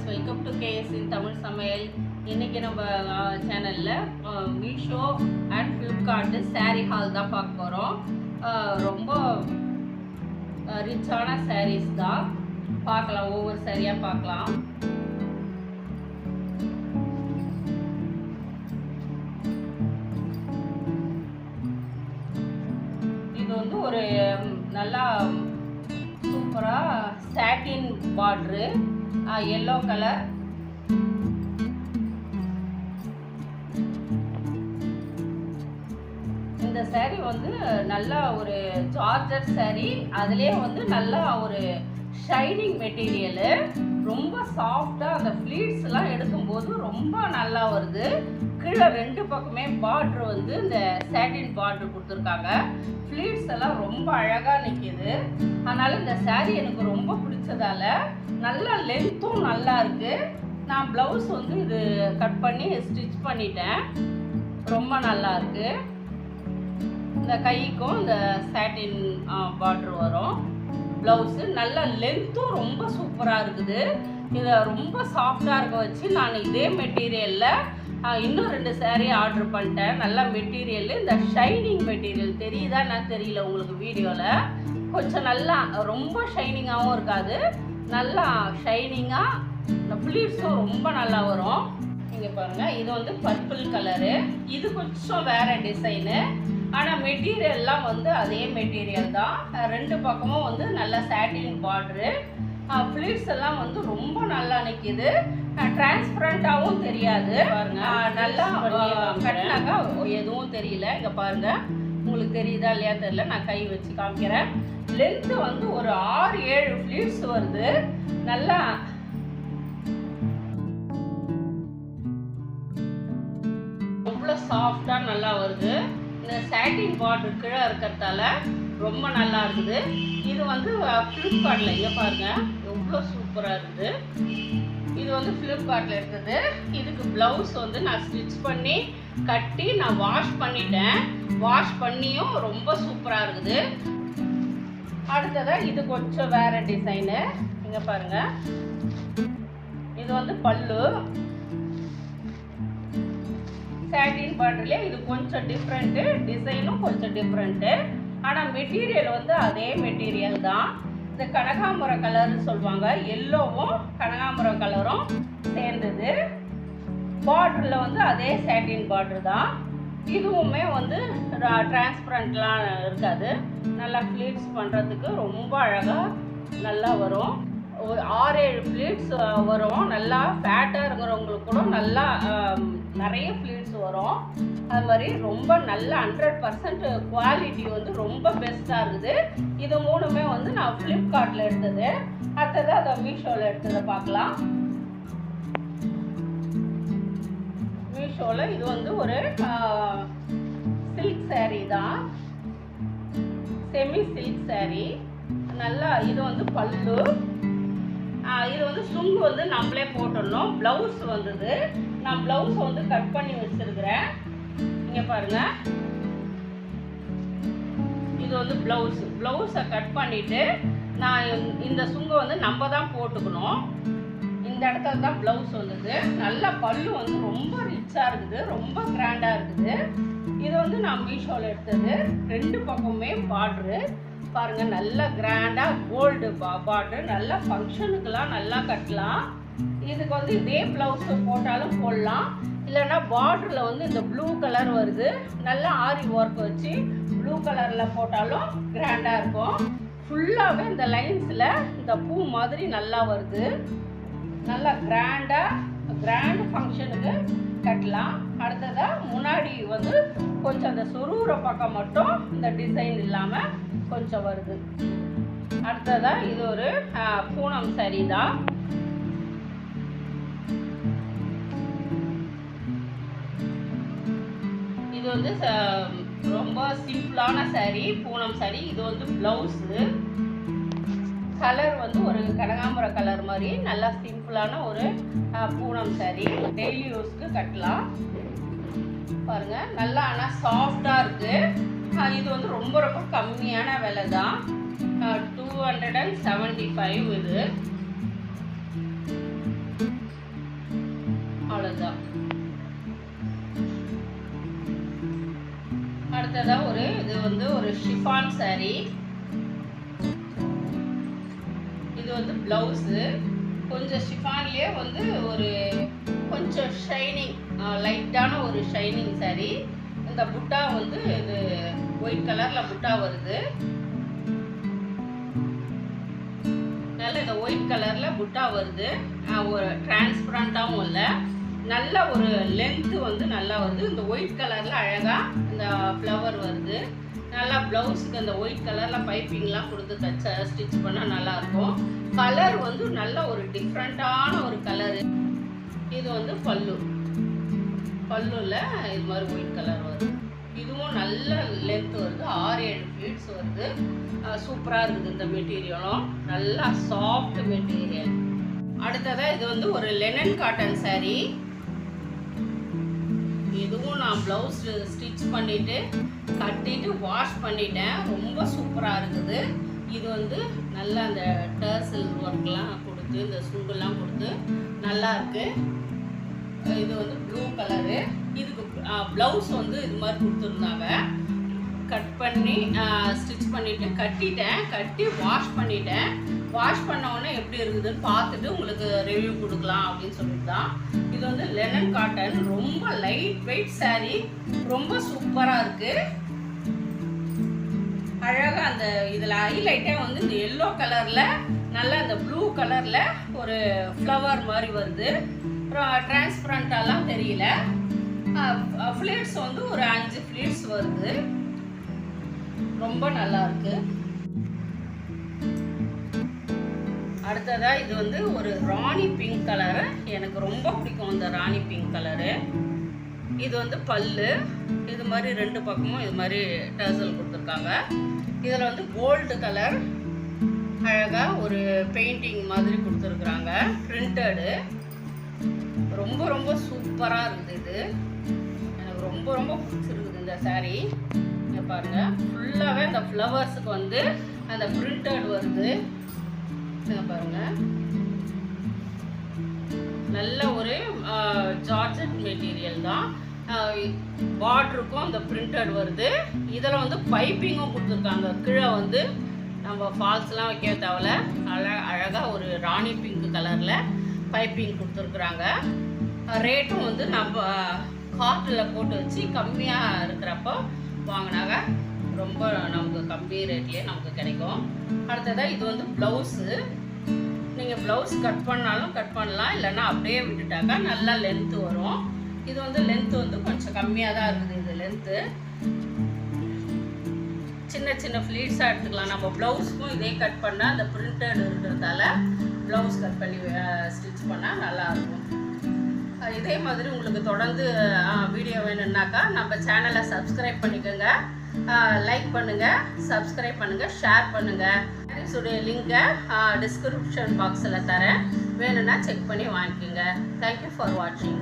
Viewers, welcome to KS இன் தமிழ் சமையல். இன்னைக்கு நம்ம சேனலில் மீஷோ அண்ட் ஃப்ளிப்கார்ட்டு சாரீ ஹால் தான் பார்க்க போகிறோம். ரொம்ப ரிச்சான சாரீஸ் தான் பார்க்கலாம், ஒவ்வொரு சாரியாக பார்க்கலாம். இது வந்து ஒரு நல்லா சூப்பராக சாட்டின் பார்டரு, எல்லோ கலர். இந்த saree வந்து நல்லா ஒரு ஜார்ஜட் saree, அதுலேயே வந்து நல்லா ஒரு ஷைனிங் மெட்டீரியலு, ரொம்ப சாஃப்டாக அந்த ஃப்ளீட்ஸ்லாம் எடுக்கும்போது ரொம்ப நல்லா வருது. கீழே ரெண்டு பக்கமே பார்ட்ரு வந்து இந்த சாட்டின் பார்ட்ரு கொடுத்துருக்காங்க. ஃப்ளீட்ஸ் எல்லாம் ரொம்ப அழகாக நிற்கிது. அதனால் இந்த saree எனக்கு ரொம்ப பிடிச்சதால நல்லா லென்த்தும் நல்லா இருக்குது. நான் ப்ளவுஸ் வந்து இது கட் பண்ணி ஸ்டிச் பண்ணிட்டேன். ரொம்ப நல்லா இருக்குது. இந்த கைக்கும் இந்த சாட்டின் பார்டர் வரும். ப்ளவுஸு நல்ல லென்த்தும் ரொம்ப சூப்பராக இருக்குது. இதை ரொம்ப சாஃப்டாக இருக்க வச்சு நான் இதே மெட்டீரியலில் இன்னும் 2 saree ஆர்டர் பண்ணிட்டேன். நல்ல மெட்டீரியல், இந்த ஷைனிங் மெட்டீரியல் தெரியுதா நான் தெரியல உங்களுக்கு வீடியோவில். கொஞ்சம் நல்லா ரொம்ப ஷைனிங்காகவும் இருக்காது, நல்லா ஷைனிங்காக இந்த ஃப்ளீட்ஸும் ரொம்ப நல்லா வரும். இங்கே பாருங்கள், இது வந்து பர்பிள் கலரு. இது கொஞ்சம் வேறு டிசைனு, ஆனால் மெட்டீரியல்லாம் வந்து அதே மெட்டீரியல் தான். ரெண்டு பக்கமும் வந்து நல்ல சாட்டின் பார்டரு. ஃப்ளீட்ஸ் எல்லாம் வந்து ரொம்ப நல்லா நிற்கிது, டிரான்ஸ்பரண்ட்டாகவும் தெரியாது. பாருங்க, நல்லா கட்டினாக்கா எதுவும் தெரியல. இங்கே பாருங்கள், உங்களுக்கு தெரியுதா இல்லையா தெரியல, நான் கை வச்சு காமிக்கிறேன். லென்த்து வந்து ஒரு 6-7 ஃப்ளீட்ஸ் வருது. நல்லா எவ்வளோ சாஃப்டாக நல்லா வருது. இந்த சாட்டின் பார்டர் கீழே இருக்கிறதால ரொம்ப நல்லா இருக்குது. இது வந்து ஃப்ளிப்கார்ட்டில், இங்கே பாருங்கள் எவ்வளோ சூப்பராக இருக்குது. இது வந்து ஃப்ளிப்கார்ட்டில் இருக்குது. இதுக்கு ப்ளவுஸ் வந்து நான் ஸ்டிச் பண்ணி கட்டி நான் வாஷ் பண்ணிட்டேன். வாஷ் பண்ணியும் ரொம்ப சூப்பராக இருக்குது. அடுத்ததாக இது கொஞ்சம் வேறு டிசைனு. இங்கே பாருங்கள், இது வந்து பல்லு சாட்டின் பார்டர்லேயே இது கொஞ்சம் டிஃப்ரெண்ட்டு, டிசைனும் கொஞ்சம் டிஃப்ரெண்ட்டு. ஆனால் மெட்டீரியல் வந்து அதே மெட்டீரியல் தான். இந்த கனகாம்பரம் கலர்னு சொல்லுவாங்க, எல்லோவும் கனகாம்பரம் கலரும் சேர்ந்தது. பார்டரில் வந்து அதே சாட்டின் பார்டர் தான். இதுவுமே வந்து டிரான்ஸ்பரண்ட்லாம் இருக்காது. நல்லா ஃப்ளீட்ஸ் பண்ணுறதுக்கு ரொம்ப அழகாக நல்லா வரும். ஒரு 6-7 ஃப்ளீட்ஸ் வரும். நல்லா ஃபேட்டாக இருக்கிறவங்களுக்கு கூட நல்லா நிறைய ஃப்ளீட்ஸ் வரும். அது மாதிரி ரொம்ப நல்ல 100% குவாலிட்டி வந்து ரொம்ப பெஸ்ட்டாக இருக்குது. இது மூணுமே வந்து நான் ஃப்ளிப்கார்ட்டில் எடுத்தது. அடுத்தது அதை மீஷோவில் எடுத்ததை பார்க்கலாம். மீஷோவில் இது வந்து ஒரு சில்க் saree தான், செமி சில்க் saree. நல்லா இது வந்து பல்லு. இது வந்து சுங்கு வந்து நம்மளே போட்டுடணும். ப்ளவுஸ் வந்தது, நான் ப்ளவுஸ் வந்து கட் பண்ணி வச்சிருக்கிறேன். இங்கே பாருங்கள், இது வந்து ப்ளவுஸை கட் பண்ணிவிட்டு நான் இந்த சுங்கை வந்து நம்ம தான் போட்டுக்கணும். இந்த இடத்துல தான் ப்ளவுஸ் வந்தது. நல்லா பல்லு வந்து ரொம்ப ரிச்சாக இருக்குது, ரொம்ப கிராண்டாக இருக்குது. இது வந்து நான் மீஷோவில் எடுத்தது. ரெண்டு பக்கமுமே பார்டரு பாருங்கள், நல்லா கிராண்டாக கோல்டு பார்டரு. நல்லா ஃபங்க்ஷனுக்கெல்லாம் நல்லா கட்டலாம். இதுக்கு வந்து இதே ப்ளவுஸ் போட்டாலும் போடலாம், இல்லைன்னா பார்டரில் வந்து இந்த ப்ளூ கலர் வருது, நல்லா ஆரி ஒர்க் வச்சு ப்ளூ கலரில் போட்டாலும் கிராண்டாக இருக்கும். ஃபுல்லாகவே இந்த லைன்ஸில் இந்த பூ மாதிரி நல்லா வருது. நல்லா கிராண்ட் ஃபங்க்ஷனுக்கு கட்டலாம். அடுத்ததாக முன்னாடி வந்து கொஞ்சம் அந்த சொருகிற பக்கம் மட்டும் இந்த டிசைன் இல்லாமல் கொஞ்சம் வருது. அடுத்ததாக இது ஒரு பூனம் saree தான். இது வந்து ரொம்ப சிம்பிளான saree, பூனம் saree. இது வந்து ப்ளவுஸு கலர் வந்து ஒரு கனகாம்பர கலர் மாதிரி நல்லா சிம்பிளான ஒரு பூனம் saree. டெய்லி யூஸ்க்கு கட்டலாம். பாருங்கள், நல்லா ஆனால் சாஃப்டாக இருக்குது. இது வந்து ரொம்ப ரொம்ப கம்மியான விலை தான், 275 இது. வந்து ஒரு ஷிஃபான் saree. இது வந்து ப்ளவுஸு. கொஞ்சம் ஷிஃபான்லேயே வந்து ஒரு கொஞ்சம் ஷைனிங், லைட்டான ஒரு ஷைனிங் saree. இந்த புட்டா வந்து இது ஒயிட் கலரில் புட்டா வருது. நல்ல இந்த ஒயிட் கலரில் புட்டா வருது. ஒரு டிரான்ஸ்பரண்ட்டாகவும் இல்லை, நல்ல ஒரு லென்த்து வந்து நல்லா வருது. இந்த ஒயிட் கலரில் அழகாக இந்த ஃப்ளவர் வருது. நல்லா ப்ளவுஸுக்கு அந்த ஒயிட் கலரில் பைப்பிங்லாம் கொடுத்து தச்ச ஸ்டிச் பண்ணால் நல்லாயிருக்கும். கலர் வந்து நல்ல ஒரு டிஃப்ரெண்ட்டான ஒரு கலரு. இது வந்து பல்லுல இது மாதிரி ஒயிட் கலர் வருது. இதுவும் நல்ல லென்த் வருது, 6-7 ஃபீட்ஸ் வருது. சூப்பராக இருக்குது இந்த மெட்டீரியலும், நல்லா சாஃப்ட் மெட்டீரியல். அடுத்ததாக இது வந்து ஒரு லெனன் காட்டன் saree. இதுவும் நான் ப்ளவுஸ் ஸ்டிச் பண்ணிவிட்டு கட்டிட்டு வாஷ் பண்ணிட்டேன். ரொம்ப சூப்பராக இருக்குது. இது வந்து நல்லா அந்த டர்சல் ஒர்க்லாம் கொடுத்து இந்த சுங்குலாம் கொடுத்து நல்லா இருக்குது. இது வந்து ப்ளூ கலரு. இதுக்கு ப்ளவுஸ் வந்து இது மாதிரி கொடுத்துருந்தாங்க. கட் பண்ணி ஸ்டிச் பண்ணிவிட்டு கட்டி வாஷ் பண்ணிட்டேன். வாஷ் பண்ணோடனே எப்படி இருக்குதுன்னு பார்த்துட்டு உங்களுக்கு ரிவ்யூ கொடுக்கலாம் அப்படின்னு சொல்லிட்டு தான். இது வந்து லெனன் காட்டன், ரொம்ப லைட் வெயிட் saree, ரொம்ப சூப்பராக இருக்குது. அழகாக அந்த இதில் ஹைலைட்டே வந்து இந்த எல்லோ கலரில் நல்லா இந்த ப்ளூ கலரில் ஒரு ஃப்ளவர் மாதிரி வருது. டிரான்ஸ்பரண்ட்டாலாம் தெரியல. ஃப்ளீட்ஸ் வந்து ஒரு 5 ஃப்ளீட்ஸ் வருது. ரொம்ப நல்லா இருக்கு. அடுத்ததாக இது வந்து ஒரு ராணி பிங்க் கலரு. எனக்கு ரொம்ப பிடிக்கும் இந்த ராணி பிங்க் கலரு. இது வந்து பல்லு. இது மாதிரி 2 பக்கமும் இது மாதிரி டர்சல் கொடுத்துருக்காங்க. இதில் வந்து கோல்டு கலர் அழகாக ஒரு பெயிண்டிங் மாதிரி கொடுத்துருக்குறாங்க, பிரிண்டடு. ரொம்ப ரொம்ப சூப்பராக இருக்குது. இது எனக்கு ரொம்ப ரொம்ப பிடிச்சிருக்குது இந்த saree. இங்கே பாருங்கள், ஃபுல்லாகவே இந்த ஃப்ளவர்ஸுக்கு வந்து அந்த பிரிண்டட் வருது. இங்கே பாருங்கள், நல்ல ஒரு ஜார்ஜெட் மெட்டீரியல் தான். பார்டருக்கும் அந்த பிரிண்டட் வருது. இதில் வந்து பைப்பிங்கும் கொடுத்துருக்காங்க. கீழே வந்து நம்ம ஃபால்ஸ்லாம் வைக்க தேவையில்ல, அழகாக ஒரு ராணி பிங்க் கலரில் பைப்பிங் கொடுத்துருக்குறாங்க. ரேட்டும் வந்து நம்ம கார்ட்டில் போட்டு வச்சு கம்மியாக இருக்கிறப்போ வாங்கினாங்க ரொம்ப நமக்கு கம்மி ரேட்லேயே நமக்கு கிடைக்கும். அடுத்ததாக இது வந்து ப்ளவுஸு. நீங்கள் ப்ளவுஸ் கட் பண்ணாலும் கட் பண்ணலாம், இல்லைன்னா அப்படியே விட்டுட்டாக்கா நல்லா லென்த்து வரும். இது வந்து லென்த்து வந்து கொஞ்சம் கம்மியாக தான் இருக்குது. இது லென்த்து சின்ன சின்ன ஃப்ளீட்ஸாக எடுத்துக்கலாம். நம்ம ப்ளவுஸுக்கும் இதே கட் பண்ணால் அந்த பிரிண்டட் இருக்கிறதால ப்ளவுஸ் கட் பண்ணி ஸ்டிச் பண்ணால் நல்லாயிருக்கும். இதே மாதிரி உங்களுக்கு தொடர்ந்து வீடியோ வேணும்னாக்கா நம்ம சேனலை சப்ஸ்கிரைப் பண்ணிக்கோங்க, லைக் பண்ணுங்கள், சப்ஸ்கிரைப் பண்ணுங்கள், ஷேர் பண்ணுங்கள். சாரீஸுடைய லிங்கை டிஸ்கிரிப்ஷன் பாக்ஸில் தரேன், வேணும்னா செக் பண்ணி வாங்கிக்கோங்க. தேங்க்யூ ஃபார் வாட்சிங்.